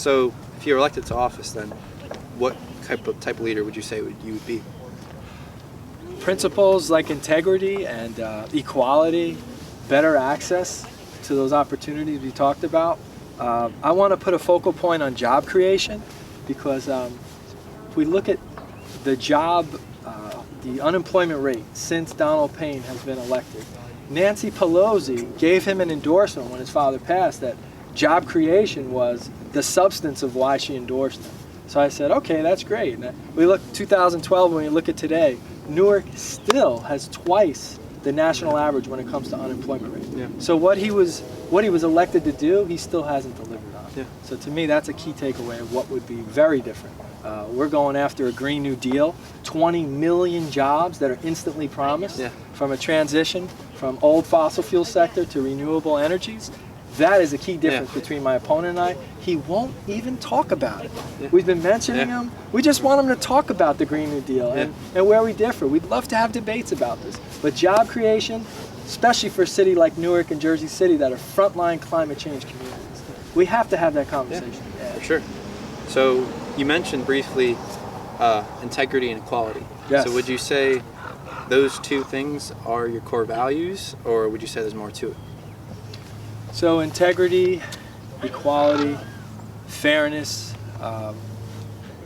So if you're elected to office, then what type of leader would you say you would be? Principles like integrity and equality, better access to those opportunities we talked about. I want to put a focal point on job creation, because if we look at the unemployment rate since Donald Payne has been elected, Nancy Pelosi gave him an endorsement when his father passed that job creation was the substance of why she endorsed him. So I said, okay, that's great. And we look 2012, when we look at today, Newark still has twice the national average when it comes to unemployment rate. Yeah. So what he was elected to do, he still hasn't delivered on. Yeah. So to me, that's a key takeaway of what would be very different. We're going after a Green New Deal, 20 million jobs that are instantly promised, yeah. from a transition from old fossil fuel sector to renewable energies. That is a key difference between my opponent and I. He won't even talk about it. Yeah. We've been mentioning him. We just want him to talk about the Green New Deal and where we differ. We'd love to have debates about this. But job creation, especially for a city like Newark and Jersey City that are frontline climate change communities, we have to have that conversation. Yeah, for sure. So you mentioned briefly integrity and equality. Yes. So would you say those two things are your core values, or would you say there's more to it? So integrity, equality, fairness.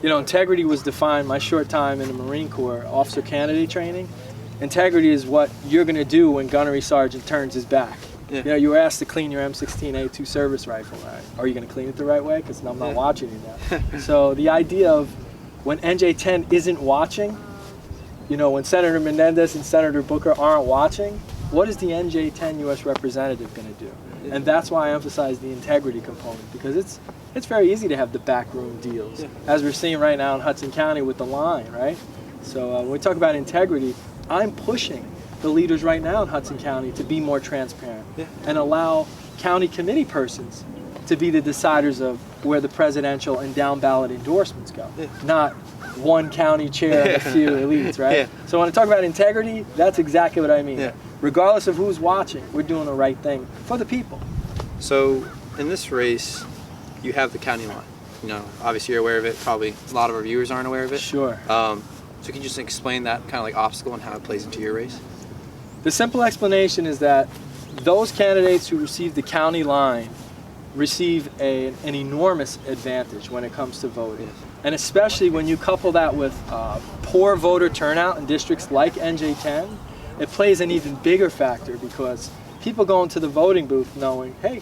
Integrity was defined my short time in the Marine Corps officer candidate training. Integrity is what you're going to do when gunnery sergeant turns his back. Yeah. You were asked to clean your M16A2 service rifle. Right? Are you going to clean it the right way? Because I'm not watching you now. So the idea of when NJ10 isn't watching, when Senator Menendez and Senator Booker aren't watching, what is the NJ10 U.S. representative going to do? And that's why I emphasize the integrity component, because it's very easy to have the backroom deals, as we're seeing right now in Hudson County with the line, right? So when we talk about integrity, I'm pushing the leaders right now in Hudson County to be more transparent and allow county committee persons to be the deciders of where the presidential and down ballot endorsements go, not one county chair and a few elites, right? So when I talk about integrity, that's exactly what I mean. Regardless of who's watching, we're doing the right thing for the people. So in this race, you have the county line. Obviously you're aware of it. Probably a lot of our viewers aren't aware of it. Sure. So can you just explain that kind of like obstacle and how it plays into your race? The simple explanation is that those candidates who receive the county line receive an enormous advantage when it comes to voting. And especially when you couple that with poor voter turnout in districts like NJ10, it plays an even bigger factor, because people go into the voting booth knowing, hey,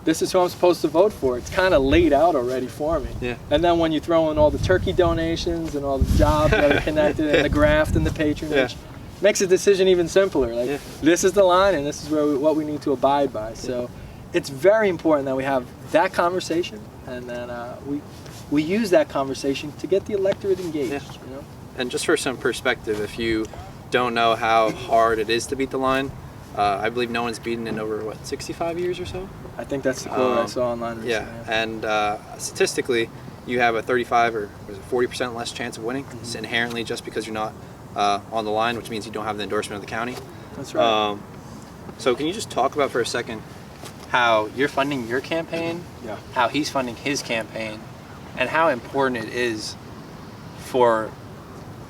this is who I'm supposed to vote for. It's kind of laid out already for me. And then when you throw in all the turkey donations and all the jobs that are connected and the graft and the patronage, makes the decision even simpler. Like, this is the line and this is what we need to abide by. So it's very important that we have that conversation, and then we use that conversation to get the electorate engaged. And just for some perspective, if you don't know how hard it is to beat the line, I believe no one's beaten in over 65 years or so. I think that's the quote I saw online recently. And statistically, you have a 35 or 40% less chance of winning. It's inherently just because you're not on the line, which means you don't have the endorsement of the county. That's right. So can you just talk about for a second how you're funding your campaign, how he's funding his campaign, and how important it is for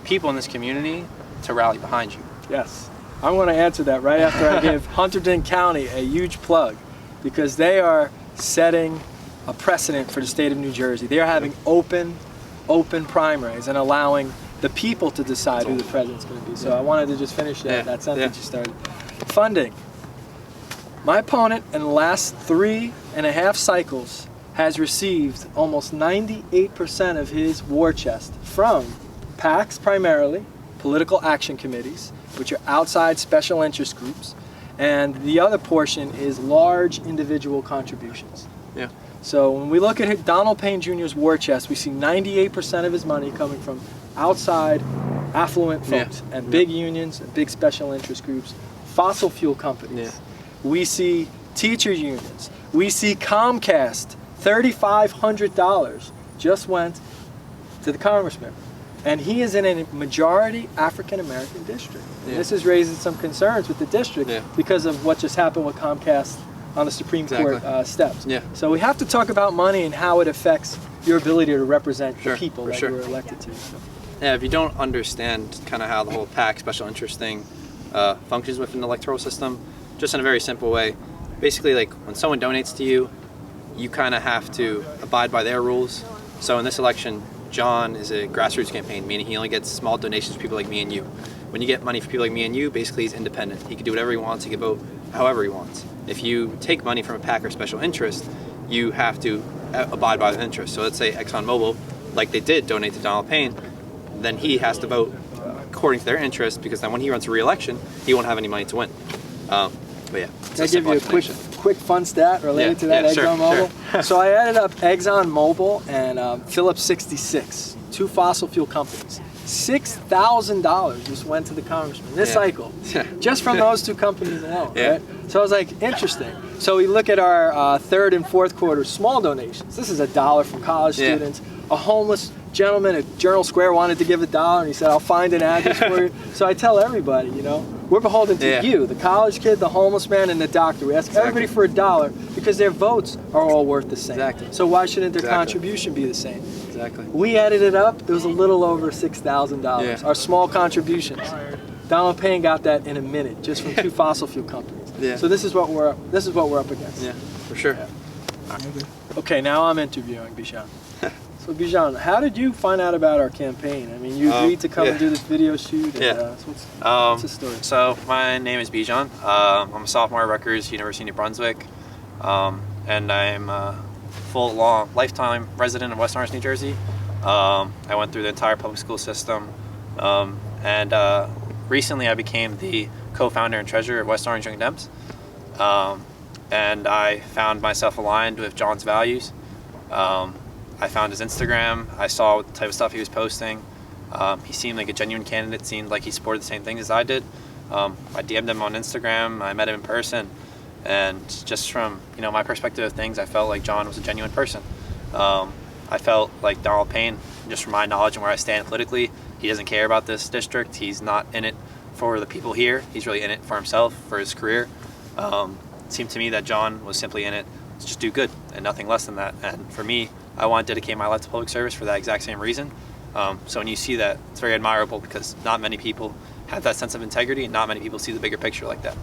people in this community to rally behind you? Yes. I want to answer that right after I give Hunterdon County a huge plug, because they are setting a precedent for the state of New Jersey. They are having open primaries and allowing the people to decide who the president's going to be. So I wanted to just finish that sentence you started. Funding. My opponent in the last 3.5 cycles has received almost 98% of his war chest from PACs primarily, political action committees, which are outside special interest groups, and the other portion is large individual contributions. So when we look at Donald Payne Jr.'s war chest, we see 98% of his money coming from outside affluent folks and big unions and big special interest groups, fossil fuel companies. We see teacher unions. We see Comcast, $3,500 just went to the congressman. And he is in a majority African-American district. This is raising some concerns with the district because of what just happened with Comcast on the Supreme Court steps. Yeah. So we have to talk about money and how it affects your ability to represent the people that you were elected to. So. Yeah, if you don't understand kind of how the whole PAC special interest thing functions within the electoral system, just in a very simple way, basically like when someone donates to you, you kind of have to abide by their rules. So in this election, John is a grassroots campaign, meaning he only gets small donations from people like me and you. When you get money from people like me and you, basically he's independent. He can do whatever he wants. He can vote however he wants. If you take money from a PAC or special interest, you have to abide by the interest. So let's say ExxonMobil, like they did donate to Donald Payne, then he has to vote according to their interest, because then when he runs for re-election, he won't have any money to win. But yeah, can I give you a quick fun stat related to that ExxonMobil? Sure. So I added up ExxonMobil and Phillips 66, two fossil fuel companies. $6,000 just went to the congressman this cycle, just from those two companies alone. Right? So I was like, interesting. So we look at our third and fourth quarter small donations. This is $1 from college students. A homeless gentleman at Journal Square wanted to give $1, and he said, I'll find an address for you. So I tell everybody, you know, we're beholden to you, the college kid, the homeless man, and the doctor. We ask everybody for $1 because their votes are all worth the same. So why shouldn't their contribution be the same? We added it up, it was a little over $6,000. Our small contributions. Donald Payne got that in a minute, just from two fossil fuel companies. So this is what we're up against. Yeah, for sure. Okay, now I'm interviewing Bijan. So Bijan, how did you find out about our campaign? I mean, you agreed to come and do this video shoot. And, so what's the story? So my name is Bijan. I'm a sophomore at Rutgers, University of New Brunswick, and I'm a lifetime resident of West Orange, New Jersey. I went through the entire public school system, and recently I became the co-founder and treasurer of West Orange Young Dems, and I found myself aligned with John's values. I found his Instagram. I saw the type of stuff he was posting. He seemed like a genuine candidate. Seemed like he supported the same things as I did. I DM'd him on Instagram. I met him in person, and just from my perspective of things, I felt like John was a genuine person. I felt like Donald Payne, just from my knowledge and where I stand politically, he doesn't care about this district. He's not in it for the people here. He's really in it for himself, for his career. It seemed to me that John was simply in it to just do good and nothing less than that. And for me, I want to dedicate my life to public service for that exact same reason. So when you see that, it's very admirable, because not many people have that sense of integrity, and not many people see the bigger picture like that.